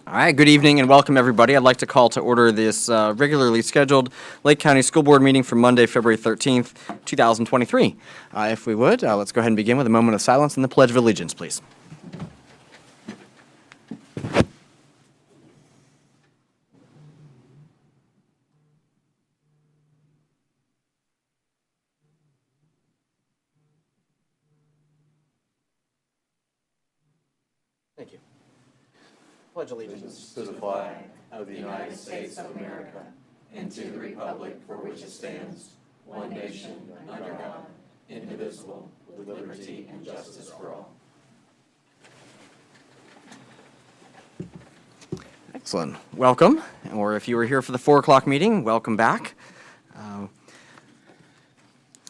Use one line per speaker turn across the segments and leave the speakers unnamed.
All right, good evening and welcome, everybody. I'd like to call to order this regularly scheduled Lake County School Board meeting for Monday, February 13th, 2023. If we would, let's go ahead and begin with a moment of silence and the Pledge of Allegiance, please. Thank you. Pledge allegiance
To the flag of the United States of America and to the republic for which it stands, one nation, under God, indivisible, with liberty and justice for all.
Excellent. Welcome. Or if you were here for the 4 o'clock meeting, welcome back.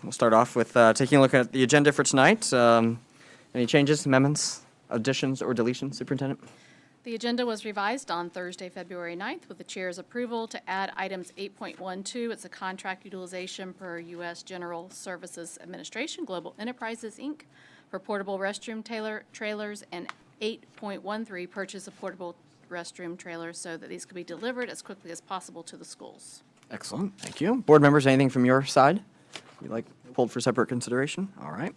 We'll start off with taking a look at the agenda for tonight. Any changes, amendments, additions, or deletions, Superintendent?
The agenda was revised on Thursday, February 9th, with the chair's approval to add items 8.12. It's a contract utilization per U.S. General Services Administration, Global Enterprises, Inc., for portable restroom trailers, and 8.13, purchase of portable restroom trailers so that these could be delivered as quickly as possible to the schools.
Excellent. Thank you. Board members, anything from your side you'd like pulled for separate consideration? All right.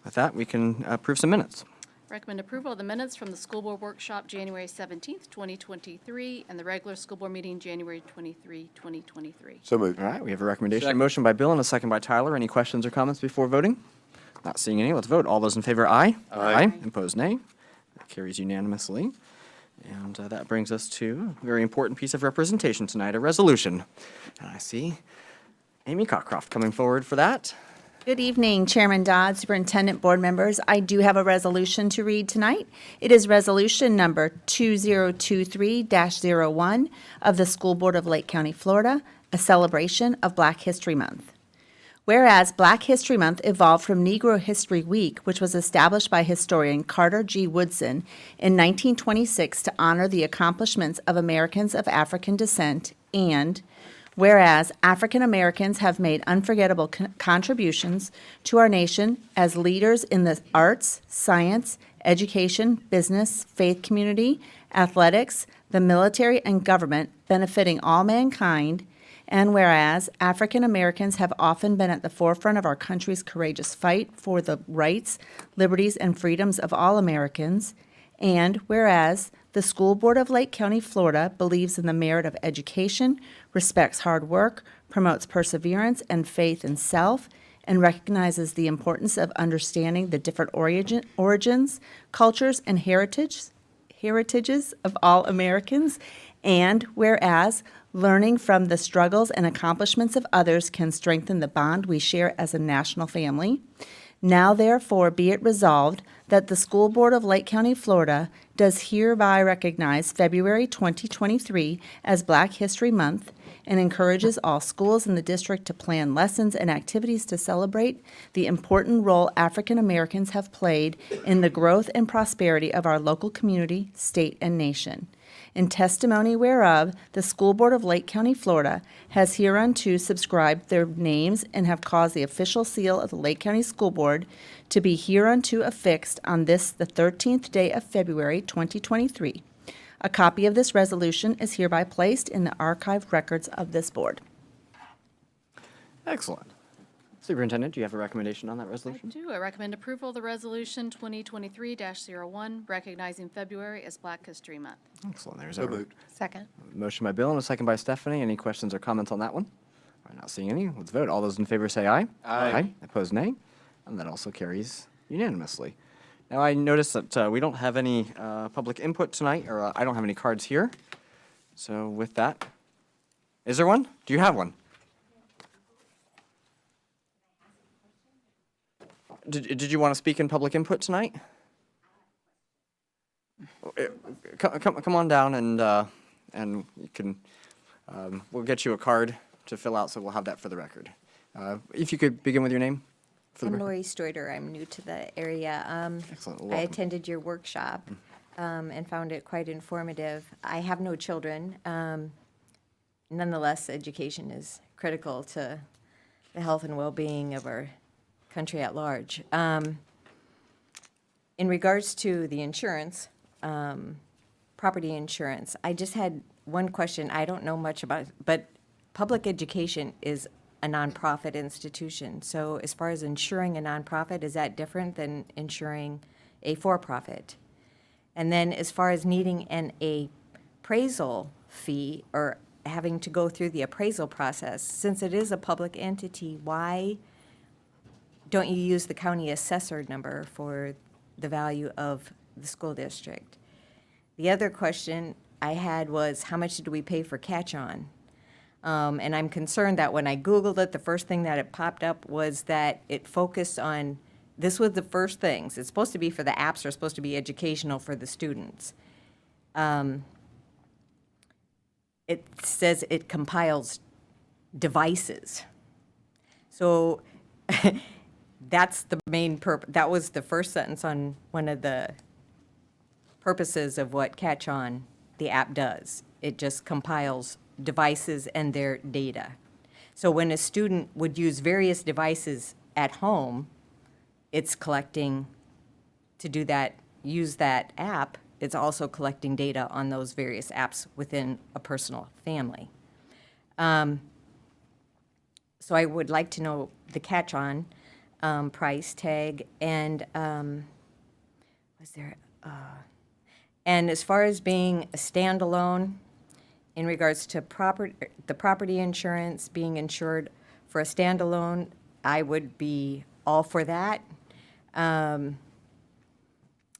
With that, we can approve some minutes.
Recommend approval of the minutes from the school board workshop January 17th, 2023, and the regular school board meeting January 23, 2023.
So moved.
All right, we have a recommendation, a motion by Bill and a second by Tyler. Any questions or comments before voting? Not seeing any, let's vote. All those in favor, aye.
Aye.
Opposed, nay. That carries unanimously. And that brings us to a very important piece of representation tonight, a resolution. And I see Amy Cockcroft coming forward for that.
Good evening, Chairman Dodd, Superintendent, Board members. I do have a resolution to read tonight. It is Resolution Number 2023-01 of the School Board of Lake County, Florida, a celebration of Black History Month. Whereas Black History Month evolved from Negro History Week, which was established by historian Carter G. Woodson in 1926 to honor the accomplishments of Americans of African descent, and whereas African Americans have made unforgettable contributions to our nation as leaders in the arts, science, education, business, faith community, athletics, the military, and government, benefiting all mankind, and whereas African Americans have often been at the forefront of our country's courageous fight for the rights, liberties, and freedoms of all Americans, and whereas the School Board of Lake County, Florida believes in the merit of education, respects hard work, promotes perseverance and faith in self, and recognizes the importance of understanding the different origins, cultures, and heritages of all Americans, and whereas learning from the struggles and accomplishments of others can strengthen the bond we share as a national family. Now, therefore, be it resolved that the School Board of Lake County, Florida does hereby recognize February 2023 as Black History Month and encourages all schools in the district to plan lessons and activities to celebrate the important role African Americans have played in the growth and prosperity of our local community, state, and nation. In testimony whereof, the School Board of Lake County, Florida has hereunto subscribed their names and have caused the official seal of the Lake County School Board to be hereunto affixed on this, the 13th day of February, 2023. A copy of this resolution is hereby placed in the archived records of this board.
Excellent. Superintendent, do you have a recommendation on that
I
resolution?
do. I recommend approval of the resolution 2023-01, recognizing February as Black History Month.
Excellent. There's
So
a
moved.
Second.
motion by Bill and a second by Stephanie. Any questions or comments on that one? All right, not seeing any. Let's vote. All those in favor say aye.
Aye.
Opposed, nay. And that also carries unanimously. Now, I notice that we don't have any public input tonight, or I don't have any cards here. So with that, is there one? Do you have one? Did you want to speak in public input tonight? Come on down and you can, we'll get you a card to fill out, so we'll have that for the record. If you could begin with your name for the
I'm
record.
Lori Stoiter. I'm new to the area.
Excellent.
I
Welcome.
attended your workshop and found it quite informative. I have no children. Nonetheless, education is critical to the health and well-being of our country at large. In regards to the insurance, property insurance. I just had one question. I don't know much about it, but public education is a nonprofit institution. So as far as insuring a nonprofit, is that different than insuring a for-profit? And then as far as needing an appraisal fee or having to go through the appraisal process, since it is a public entity, why don't you use the county assessor number for the value of the school district? The other question I had was, how much did we pay for catch-on? And I'm concerned that when I Googled it, the first thing that it popped up was that it focused on, this was the first things. It's supposed to be for the apps, are supposed to be educational for the students. It says it compiles devices. So that's the main that was the first sentence on one of the purposes of what Catch On, the app, does. It just compiles devices and their data. So when a student would use various devices at home, it's collecting, to do that, use that app, it's also collecting data on those various apps within a personal family. So I would like to know the catch-on price tag, and was there, and as far as being a standalone, in regards to the property insurance being insured for a standalone, I would be all for that. And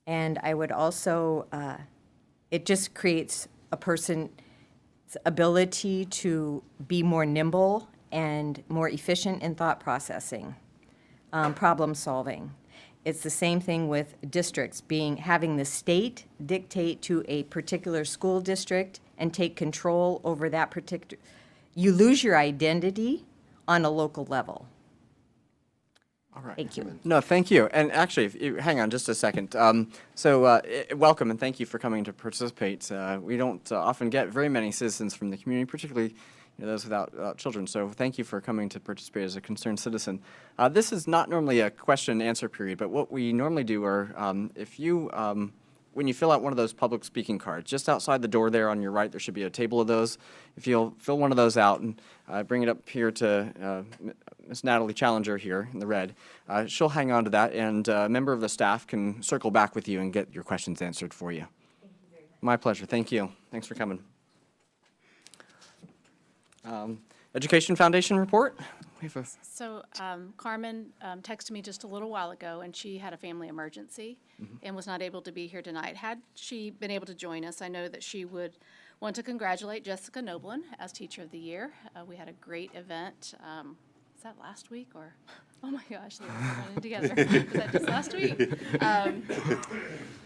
I would also, it just creates a person's ability to be more nimble and more efficient in thought processing, problem solving. It's the same thing with districts having the state dictate to a particular school district and take control over that particular. You lose your identity on a local level.
All right.
Thank you.
No, thank you. And actually, if you, hang on just a second. Welcome and thank you for coming to participate. We don't often get very many citizens from the community, particularly those without children. So thank you for coming to participate as a concerned citizen. This is not normally a question and answer period, but what we normally do are if you when you fill out one of those public speaking cards, just outside the door there on your right, there should be a table of those. If you'll fill one of those out and bring it up here to Ms. Natalie Challenger here in the red, she'll hang on to that, and a member of the staff can circle back with you and get your questions answered for you. Thank you very much. My pleasure. Thank you. Thanks for coming. Education Foundation report. We have a
So Carmen texted me just a little while ago, and she had a family emergency and was not able to be here tonight. Had she been able to join us, I know that she would want to congratulate Jessica Noblin as Teacher of the Year. We had a great event. Was that last week or? Oh my gosh, they're running together. Was that just last week?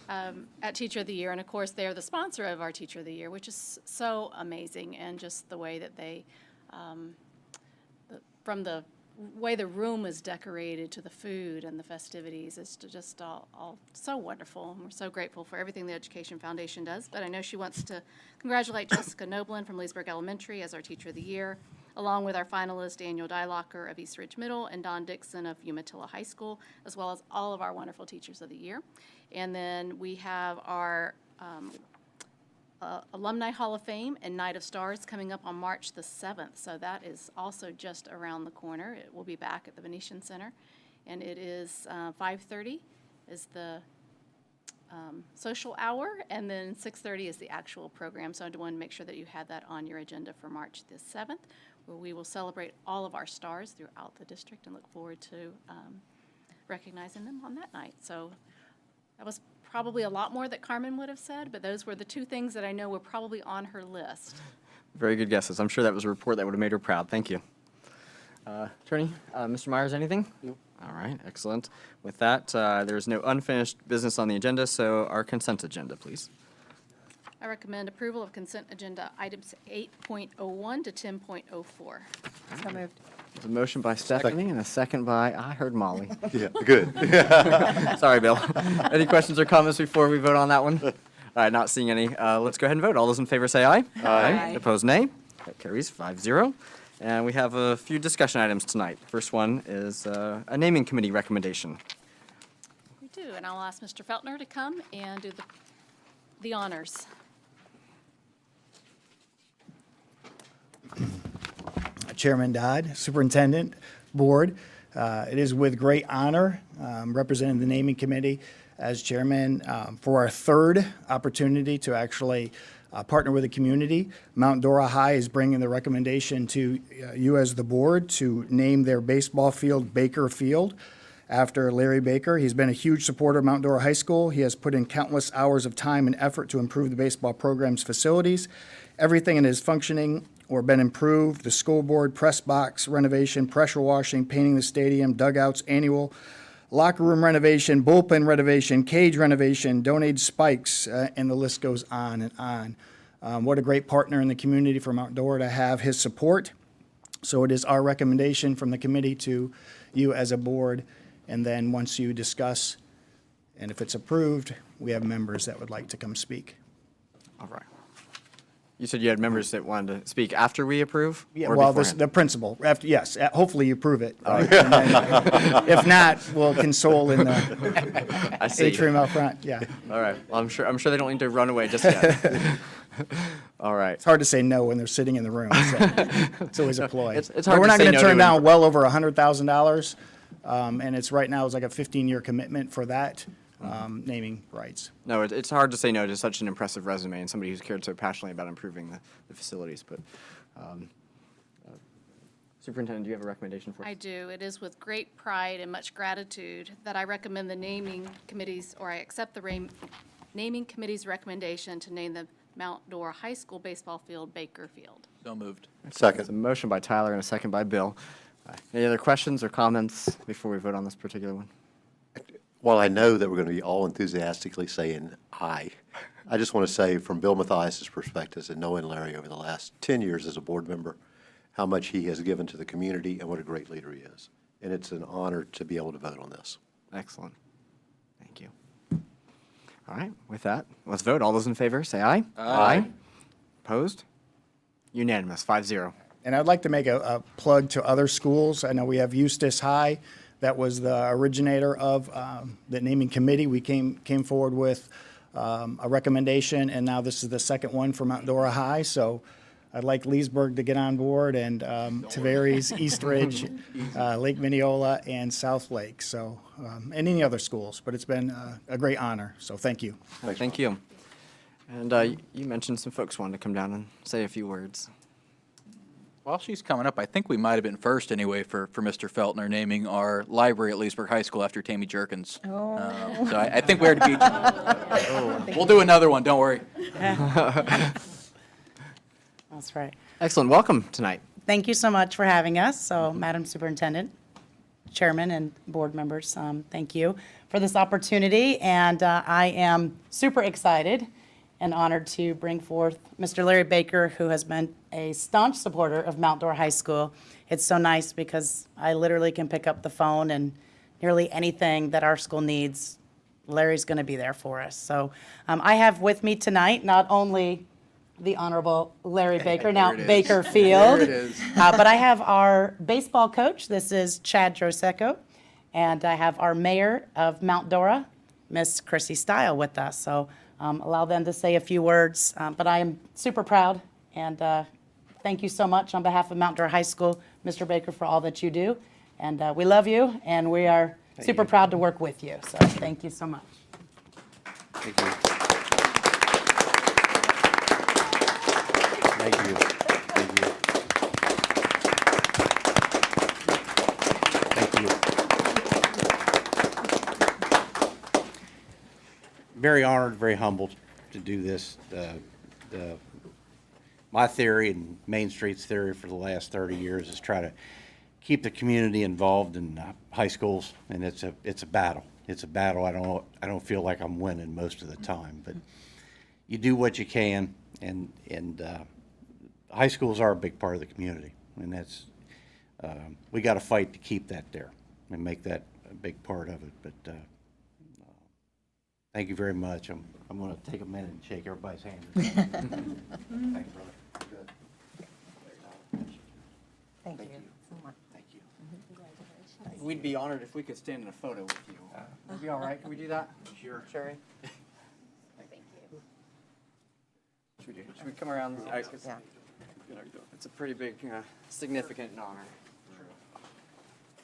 At Teacher of the Year, and of course, they're the sponsor of our Teacher of the Year, which is so amazing, and just the way that they, from the way the room is decorated to the food and the festivities, it's just all so wonderful. And we're so grateful for everything the Education Foundation does. But I know she wants to congratulate Jessica Noblin from Leesburg Elementary as our Teacher of the Year, along with our finalist Daniel Dylocker of East Ridge Middle and Don Dixon of Umatilla High School, as well as all of our wonderful Teachers of the Year. And then we have our Alumni Hall of Fame and Night of Stars coming up on March the 7th. So that is also just around the corner. It will be back at the Venetian Center. And it is 5:30 is the social hour, and then 6:30 is the actual program. So I want to make sure that you had that on your agenda for March the 7th, where we will celebrate all of our stars throughout the district and look forward to recognizing them on that night. So that was probably a lot more that Carmen would have said, but those were the two things that I know were probably on her list.
very good guesses. I'm sure that was a report that would have made her proud. Thank you. Attorney, Mr. Myers, anything?
No.
All right, excellent. With that, there's no unfinished business on the agenda, so our consent agenda, please.
I recommend approval of consent agenda items 8.01 to 10.04.
So moved.
There's a motion by Stephanie and a second by, I heard Molly.
Yeah, good.
Sorry, Bill. Any questions or comments before we vote on that one? All right, not seeing any. Let's go ahead and vote. All those in favor say aye.
Aye.
Opposed, nay. That carries 5-0. And we have a few discussion items tonight. First one is a naming committee recommendation.
We do, and I'll ask Mr. Feltner to come and do the honors.
Chairman Dodd, Superintendent, Board. It is with great honor representing the naming committee as chairman for our third opportunity to actually partner with the community. Mount Dora High is bringing the recommendation to you as the board to name their baseball field Baker Field after Larry Baker. He's been a huge supporter of Mount Dora High School. He has put in countless hours of time and effort to improve the baseball program's facilities. Everything in it is functioning or been improved. The school board, press box renovation, pressure washing, painting the stadium, dugouts, annual locker room renovation, bullpen renovation, cage renovation, donated spikes, and the list goes on and on. What a great partner in the community for Mount Dora to have his support. So it is our recommendation from the committee to you as a board. And then once you discuss, and if it's approved, we have members that would like to come speak.
All right. You said you had members that wanted to speak after we approve?
Yeah,
or
well,
beforehand?
the principal, after, yes, hopefully you approve it. Right? And then, if not, we'll console in the
I see.
atrium out front, yeah.
All right. Well, I'm sure they don't need to run away just yet. All right.
It's hard to say no when they're sitting in the room, so it's always a ploy.
It's
But
hard
we're
to
not
say
going to
no to
turn
an-
down well over $100,000, and it's right now, it's like a 15-year commitment for that naming rights.
No, it's hard to say no to such an impressive resume and somebody who's cared so passionately about improving the facilities. But Superintendent, do you have a recommendation for us?
I do. It is with great pride and much gratitude that I recommend the naming committees, or I accept the naming committee's recommendation to name the Mount Dora High School baseball field Baker Field.
So moved.
It's a
Second.
motion by Tyler and a second by Bill. Any other questions or comments before we vote on this particular one?
While I know that we're going to be all enthusiastically saying aye, I just want to say from Bill Mathias's perspective and knowing Larry over the last 10 years as a board member, how much he has given to the community and what a great leader he is. And it's an honor to be able to vote on this.
Excellent. Thank you. All right, with that, let's vote. All those in favor, say aye. Aye. Opposed? Unanimous, 5-0.
And I'd like to make a plug to other schools. I know we have Eustis High, that was the originator of the naming committee. We came forward with a recommendation, and now this is the second one for Mount Dora High. So I'd like Leesburg to get on board, and Tavares, East Ridge, Lake Mineola, and South Lake. So, and any other schools, but it's been a great honor. So thank you.
Thank you. And you mentioned some folks wanted to come down and say a few words.
While she's coming up, I think we might have been first anyway for Mr. Feltner naming our library at Leesburg High School after Tammy Jerkins. So I think we're to be. We'll do another one, don't worry.
That's right.
Excellent. Welcome tonight.
Thank you so much for having us. So, Madam Superintendent, Chairman, and board members, thank you for this opportunity. And I am super excited and honored to bring forth Mr. Larry Baker, who has been a staunch supporter of Mount Dora High School. It's so nice because I literally can pick up the phone and nearly anything that our school needs, Larry's going to be there for us. So I have with me tonight not only the Honorable Larry Baker, now
it is.
Baker Field,
There it is.
but I have our baseball coach. This is Chad Droseco, and I have our mayor of Mount Dora, Miss Chrissy Stile, with us. So allow them to say a few words. But I am super proud, and thank you so much on behalf of Mount Dora High School, Mr. Baker, for all that you do. And we love you, and we are super proud to work with you. So thank you so much.
Thank you. Thank you. Thank you. Thank you.
Very honored, very humbled to do this. My theory and Main Street's theory for the last 30 years is try to keep the community involved in high schools, and it's a battle. It's a battle. I don't feel like I'm winning most of the time, but you do what you can, and high schools are a big part of the community, and that's we got to fight to keep that there and make that a big part of it. But thank you very much. I'm going to take a minute and shake everybody's hand. Thanks, brother. Good.
Thank you.
Thank you.
We'd be honored if we could stand in a photo with you. Would be all right? Can we do that?
Sure.
Sherry? Thank you. Should we come around?
Yeah.
It's a pretty big, significant honor.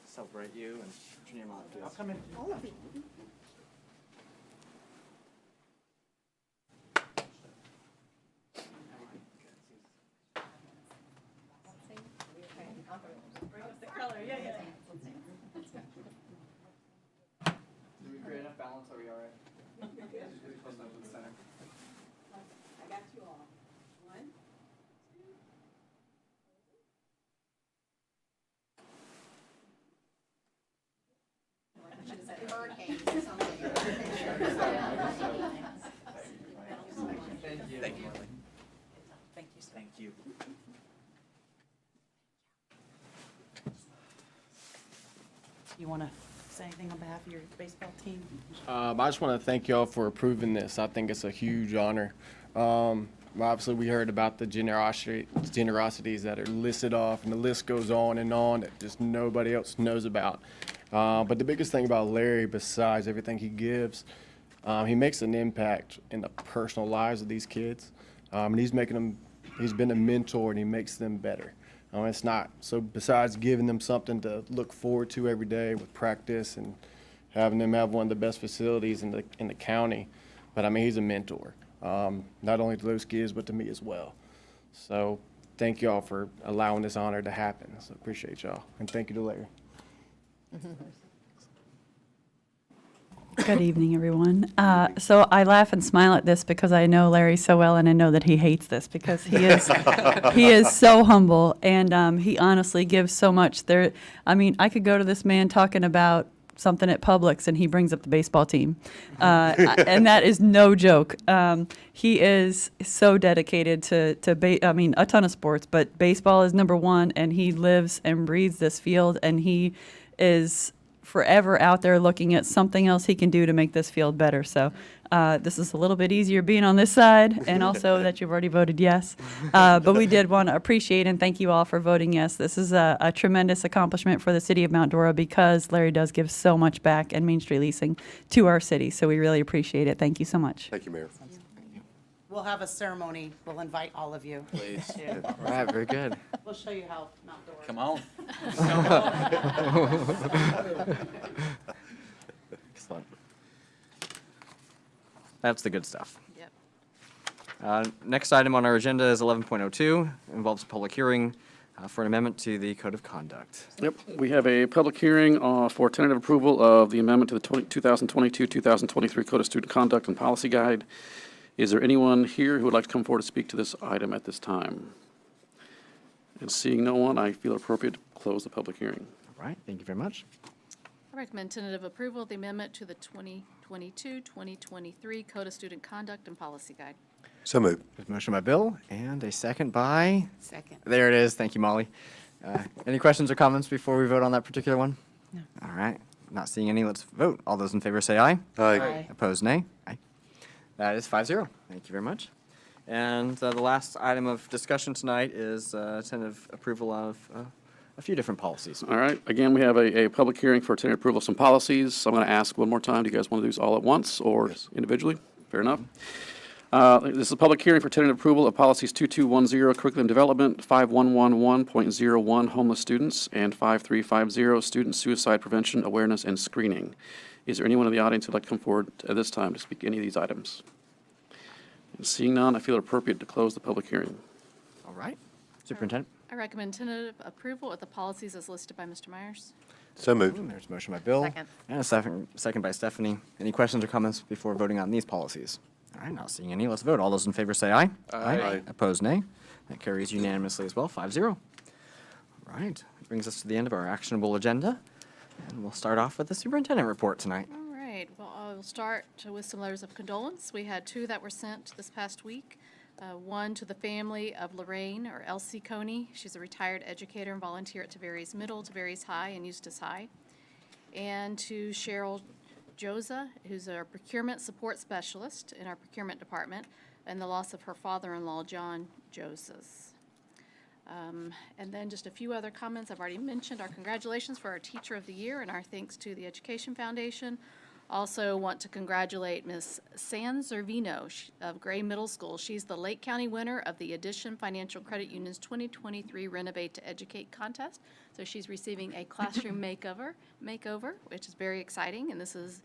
Celebrate you and Junior Mom. I'll come in. All of you. Do we create enough balance? Are we all right? Close enough to the center.
I got you all. One.
Thank you. Thank you.
You want to say anything on behalf of your baseball team?
I just want to thank y'all for approving this. I think it's a huge honor. Obviously, we heard about the generosities that are listed off, and the list goes on that just nobody else knows about. But the biggest thing about Larry, besides everything he gives, he makes an impact in the personal lives of these kids. And he's been a mentor, and he makes them better. It's not, so besides giving them something to look forward to every day with practice and having them have one of the best facilities in the county, but I mean, he's a mentor, not only to those kids, but to me as well. So thank y'all for allowing this honor to happen. So appreciate y'all, and thank you to Larry.
Good evening, everyone. So I laugh and smile at this because I know Larry so well, and I know that he hates this because he is so humble, and he honestly gives so much. I mean, I could go to this man talking about something at Publix, and he brings up the baseball team, and that is no joke. He is so dedicated to I mean, a ton of sports, but baseball is number one, and he lives and breathes this field, and he is forever out there looking at something else he can do to make this field better. So this is a little bit easier being on this side, and also that you've already voted yes. But we did want to appreciate and thank you all for voting yes. This is a tremendous accomplishment for the city of Mount Dora because Larry does give so much back and Main Street Leasing to our city. So we really appreciate it. Thank you so much.
Thank you, Mayor.
We'll have a ceremony. We'll invite all of you.
Please.
All right, very good.
We'll show you how Mount Dora.
Come on.
Excellent. That's the good stuff.
Yep.
Next item on our agenda is 11.02, involves a public hearing for an amendment to the Code of Conduct.
Yep, we have a public hearing for tentative approval of the amendment to the 2022-2023 Code of Student Conduct and Policy Guide. Is there anyone here who would like to come forward to speak to this item at this time? And seeing no one, I feel appropriate to close the public hearing.
All right, thank you very much.
I recommend tentative approval of the amendment to the 2022-2023 Code of Student Conduct and Policy Guide.
So moved.
There's a motion by Bill and a second by,
Second.
there it is. Thank you, Molly. Any questions or comments before we vote on that particular one?
No.
All right, not seeing any, let's vote. All those in favor say aye.
Aye.
Opposed, nay. Aye. That is 5-0. Thank you very much. And the last item of discussion tonight is tentative approval of a few different policies.
All right, again, we have a public hearing for tentative approval of some policies. I'm going to ask one more time, do you guys want to do these all at once or individually? Fair enough. This is a public hearing for tentative approval of policies 2210, curriculum development, 5111.01, homeless students, and 5350, student suicide prevention, awareness, and screening. Is there anyone in the audience who'd like to come forward at this time to speak to any of these items? And seeing none, I feel it appropriate to close the public hearing.
All right. Superintendent?
I recommend tentative approval of the policies as listed by Mr. Myers.
So moved.
There's a motion by Bill.
Second.
And a second by Stephanie. Any questions or comments before voting on these policies? All right, not seeing any. Let's vote. All those in favor say aye.
Aye.
Opposed, nay. That carries unanimously as well, 5-0. All right, that brings us to the end of our actionable agenda. And we'll start off with the superintendent report tonight.
All right, well, I'll start with some letters of condolence. We had 2 that were sent this past week. One to the family of Lorraine, or Elsie Coney. She's a retired educator and volunteer at Tavares Middle, Tavares High, and Eustis High. And to Cheryl Joza, who's our procurement support specialist in our procurement department, and the loss of her father-in-law, John Josas. And then just a few other comments. I've already mentioned our congratulations for our Teacher of the Year and our thanks to the Education Foundation. Also want to congratulate Ms. San Zervino of Gray Middle School. She's the Lake County winner of the Addition Financial Credit Union's 2023 Renovate to Educate contest. So she's receiving a classroom makeover, which is very exciting. And this is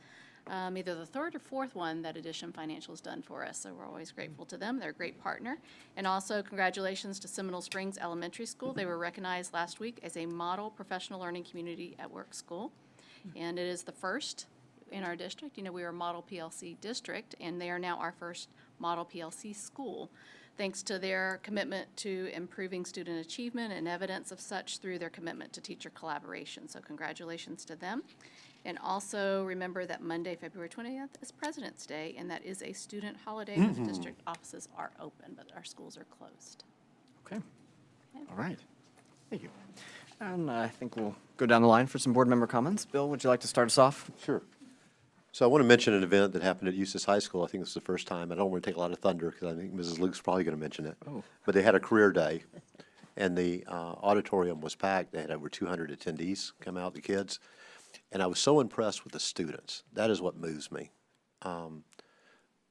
either the third or fourth one that Addition Financial has done for us. So we're always grateful to them. They're a great partner. And also congratulations to Seminole Springs Elementary School. They were recognized last week as a model professional learning community at work school. And it is the first in our district. You know, we are a model PLC district, and they are now our first model PLC school, thanks to their commitment to improving student achievement and evidence of such through their commitment to teacher collaboration. So congratulations to them. And also remember that Monday, February 20th is President's Day, and that is a student holiday. The district offices are open, but our schools are closed.
Okay. All right. Thank you. And I think we'll go down the line for some board member comments. Bill, would you like to start us off?
Sure. So I want to mention an event that happened at Eustis High School. I think this is the first time. I don't want to take a lot of thunder because I think Mrs. Luke's probably going to mention it.
Oh.
But they had a career day, and the auditorium was packed. They had over 200 attendees come out, the kids. And I was so impressed with the students. That is what moves me. The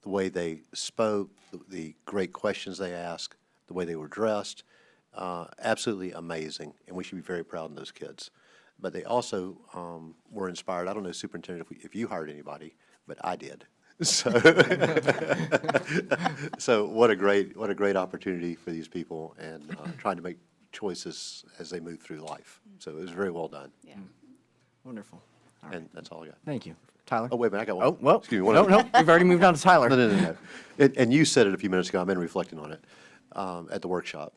way they spoke, the great questions they asked, the way they were dressed, absolutely amazing. And we should be very proud of those kids. But they also were inspired. I don't know, Superintendent, if you hired anybody, but I did. So, so what a great opportunity for these people and trying to make choices as they move through life. So it was very well done.
Yeah.
Wonderful. All right.
And that's all I got.
Thank you. Tyler?
Oh, wait a minute, I got one.
Oh, well,
Excuse me, one
no,
other-
no, we've already moved on to Tyler.
No. And you said it a few minutes ago, I've been reflecting on it at the workshop,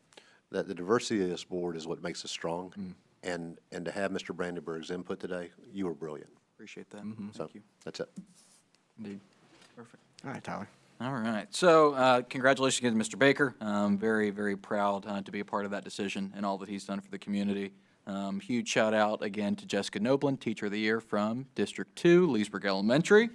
that the diversity of this board is what makes us strong. And to have Mr. Brandenburg's input today, you were brilliant.
Appreciate that.
So
Thank you.
that's it.
Indeed. Perfect. All right, Tyler.
All right. So congratulations again to Mr. Baker. Very, very proud to be a part of that decision and all that he's done for the community. Huge shout out again to Jessica Noblin, Teacher of the Year from District 2, Leesburg Elementary.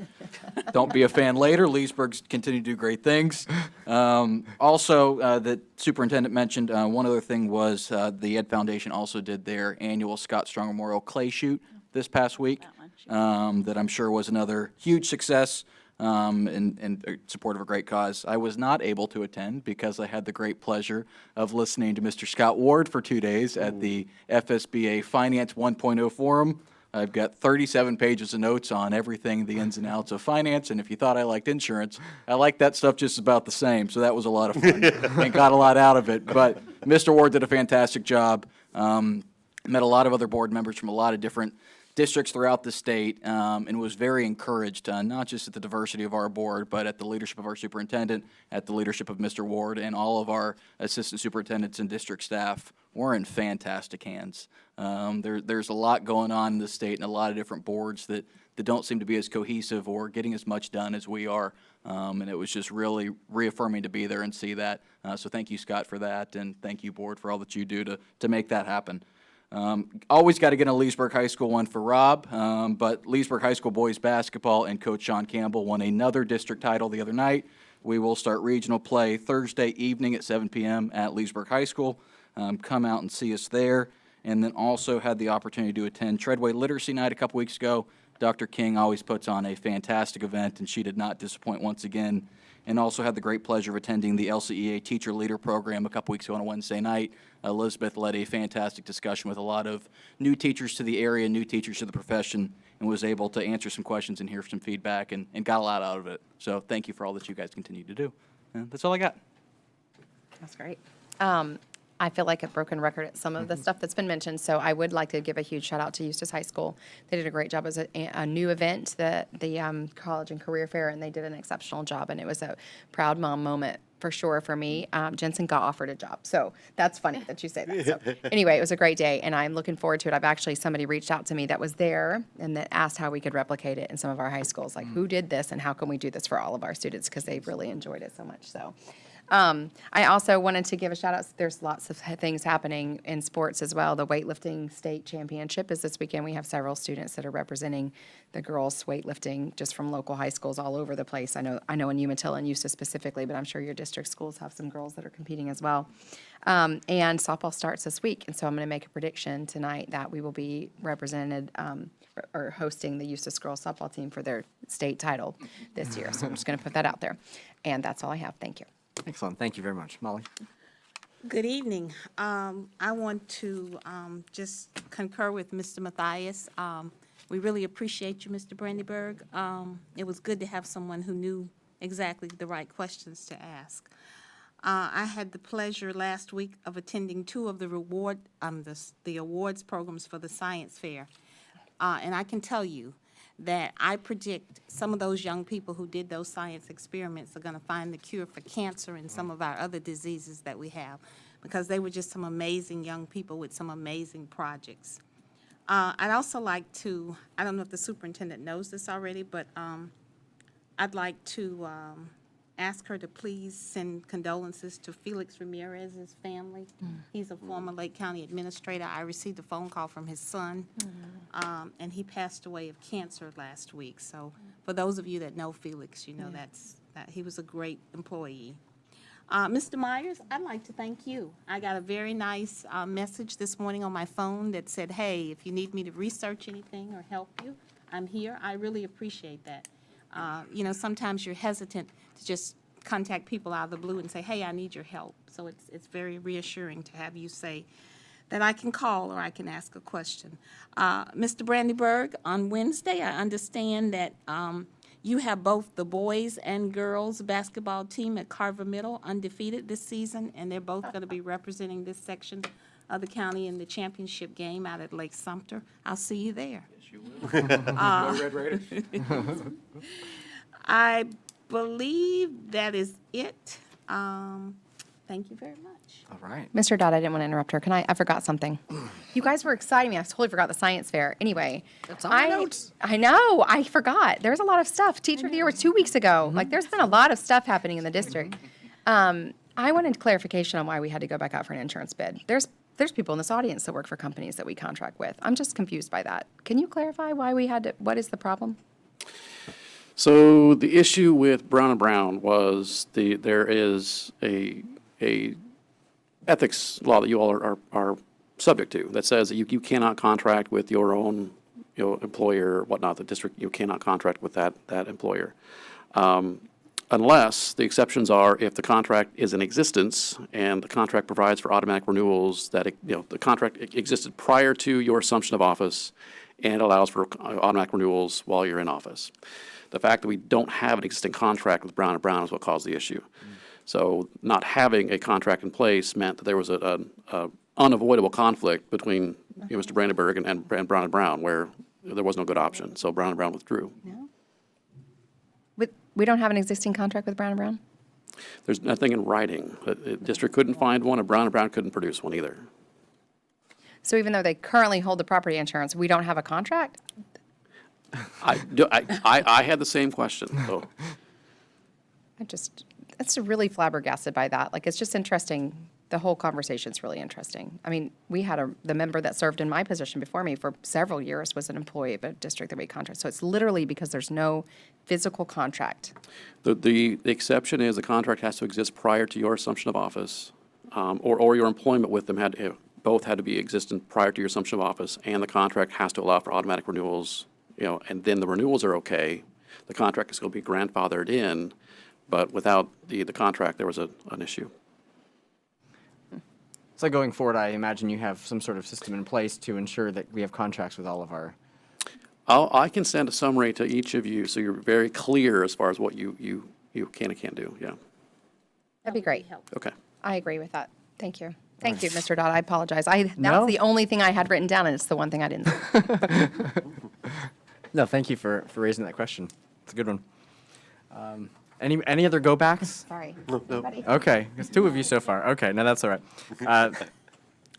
Don't be a fan later. Leesburg's continue to do great things. Also, the superintendent mentioned one other thing was the Ed Foundation also did their annual Scott Strong Memorial Clay Shoot this past week. That I'm sure was another huge success. In support of a great cause. I was not able to attend because I had the great pleasure of listening to Mr. Scott Ward for 2 days at the FSBA Finance 1.0 Forum. I've got 37 pages of notes on everything, the ins and outs of finance, and if you thought I liked insurance, I like that stuff just about the same, so that was a lot of fun and got a lot out of it. But Mr. Ward did a fantastic job. Met a lot of other board members from a lot of different districts throughout the state, and was very encouraged, not just at the diversity of our board, but at the leadership of our superintendent, at the leadership of Mr. Ward, and all of our assistant superintendents and district staff. We're in fantastic hands. There's a lot going on in the state and a lot of different boards that don't seem to be as cohesive or getting as much done as we are. And it was just really reaffirming to be there and see that. So thank you, Scott, for that, and thank you, board, for all that you do to make that happen. Always got to get a Leesburg High School one for Rob, but Leesburg High School boys basketball and Coach Sean Campbell won another district title the other night. We will start regional play Thursday evening at 7 p.m. at Leesburg High School. Come out and see us there. And then also had the opportunity to attend Treadway Literacy Night a couple weeks ago. Dr. King always puts on a fantastic event, and she did not disappoint once again. And also had the great pleasure of attending the LCEA Teacher Leader Program a couple weeks ago on a Wednesday night. Elizabeth led a fantastic discussion with a lot of new teachers to the area, new teachers to the profession, and was able to answer some questions and hear some feedback and got a lot out of it. So thank you for all that you guys continue to do. And that's all I got.
That's great. I feel like a broken record at some of the stuff that's been mentioned, so I would like to give a huge shout out to Eustis High School. They did a great job as a new event, the College and Career Fair, and they did an exceptional job, and it was a proud mom moment for sure for me. Jensen got offered a job, so that's funny that you say that. So anyway, it was a great day, and I'm looking forward to it. Somebody reached out to me that was there and that asked how we could replicate it in some of our high schools, like who did this and how can we do this for all of our students, because they really enjoyed it so much. So I also wanted to give a shout out. There's lots of things happening in sports as well. The weightlifting state championship is this weekend. We have several students that are representing the girls weightlifting just from local high schools all over the place. I know in Umatilla and Eustis specifically, but I'm sure your district schools have some girls that are competing as well. And softball starts this week, and so I'm going to make a prediction tonight that we will be represented or hosting the Eustis girls softball team for their state title this year. So I'm just going to put that out there. And that's all I have. Thank you.
Excellent. Thank you very much. Molly?
Good evening. I want to just concur with Mr. Matthias. We really appreciate you, Mr. Brandyberg. It was good to have someone who knew exactly the right questions to ask. I had the pleasure last week of attending two of the the awards programs for the science fair. And I can tell you that I predict some of those young people who did those science experiments are going to find the cure for cancer and some of our other diseases that we have, because they were just some amazing young people with some amazing projects. I'd also like to, I don't know if the superintendent knows this already, but I'd like to ask her to please send condolences to Felix Ramirez's family. He's a former Lake County administrator. I received a phone call from his son, and he passed away of cancer last week. So for those of you that know Felix, you know that he was a great employee. Mr. Myers, I'd like to thank you. I got a very nice message this morning on my phone that said, hey, if you need me to research anything or help you, I'm here. I really appreciate that. You know, sometimes you're hesitant to just contact people out of the blue and say, hey, I need your help. So it's very reassuring to have you say that I can call or I can ask a question. Mr. Brandyberg, on Wednesday, I understand that you have both the boys and girls basketball team at Carver Middle undefeated this season, and they're both going to be representing this section of the county in the championship game out at Lake Sumter. I'll see you there.
Go Red Raiders.
I believe that is it. Thank you very much.
All right.
Mr. Dodd, I didn't want to interrupt her. I forgot something. You guys were exciting me. I totally forgot the science fair. Anyway.
It's on my notes.
I know. I forgot. There's a lot of stuff. Teacher of the Year was 2 weeks ago. Like, there's been a lot of stuff happening in the district. I wanted clarification on why we had to go back out for an insurance bid. There's people in this audience that work for companies that we contract with. I'm just confused by that. Can you clarify why we had to, what is the problem?
So the issue with Brown & Brown was there is a ethics law that you all are subject to that says that you cannot contract with your own employer or whatnot. The district, you cannot contract with that employer. Unless the exceptions are if the contract is in existence and the contract provides for automatic renewals that, the contract existed prior to your assumption of office and allows for automatic renewals while you're in office. The fact that we don't have an existing contract with Brown & Brown is what caused the issue. So not having a contract in place meant that there was an unavoidable conflict between Mr. Brandenburg and Brown & Brown where there was no good option. So Brown & Brown withdrew.
We don't have an existing contract with Brown & Brown?
There's nothing in writing. The district couldn't find one, and Brown & Brown couldn't produce one either.
So even though they currently hold the property insurance, we don't have a contract?
I had the same question, so.
It's really flabbergasted by that. Like, it's just interesting. The whole conversation's really interesting. I mean, we had the member that served in my position before me for several years was an employee of a district that we contract. So it's literally because there's no physical contract.
The exception is the contract has to exist prior to your assumption of office, or your employment with them both had to be existent prior to your assumption of office, and the contract has to allow for automatic renewals, and then the renewals are okay. The contract is going to be grandfathered in, but without the contract, there was an issue.
So going forward, I imagine you have some sort of system in place to ensure that we have contracts with all of our.
I can send a summary to each of you so you're very clear as far as what you can and can't do. Yeah.
That'd be great.
Okay.
I agree with that. Thank you. Thank you, Mr. Dodd. I apologize. That's
No.
the only thing I had written down, and it's the one thing I didn't.
No, thank you for raising that question. It's a good one. Any other go backs?
Sorry.
Okay, it's two of you so far. Okay, no, that's all right.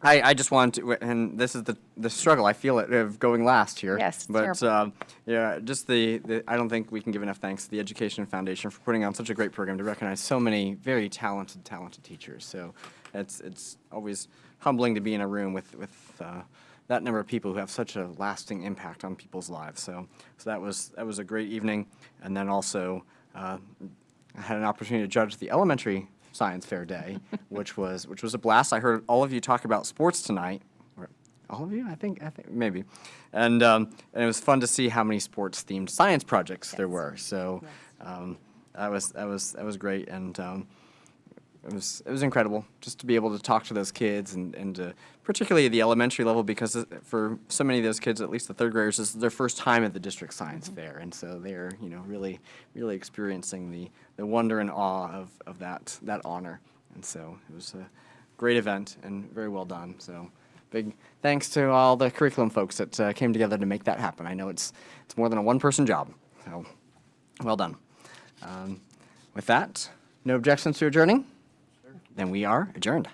I just want to, and this is the struggle, I feel it, of going last here.
Yes, it's
But,
terrible.
yeah, just I don't think we can give enough thanks to the Education Foundation for putting on such a great program to recognize so many very talented teachers. So it's always humbling to be in a room with that number of people who have such a lasting impact on people's lives. So that was a great evening. And then also, I had an opportunity to judge the elementary science fair day, which was a blast. I heard all of you talk about sports tonight. Or all of you, I think maybe, and it was fun to see how many sports themed science projects there were. So that was great, and it was incredible just to be able to talk to those kids and particularly the elementary level, because for so many of those kids, at least the third graders, this is their first time at the district science fair, and so they're really experiencing the wonder and awe of that honor, and so it was a great event and very well done. So big thanks to all the curriculum folks that came together to make that happen. I know it's more than a one-person job, so well done. With that, no objections to adjourning? Then we are adjourned.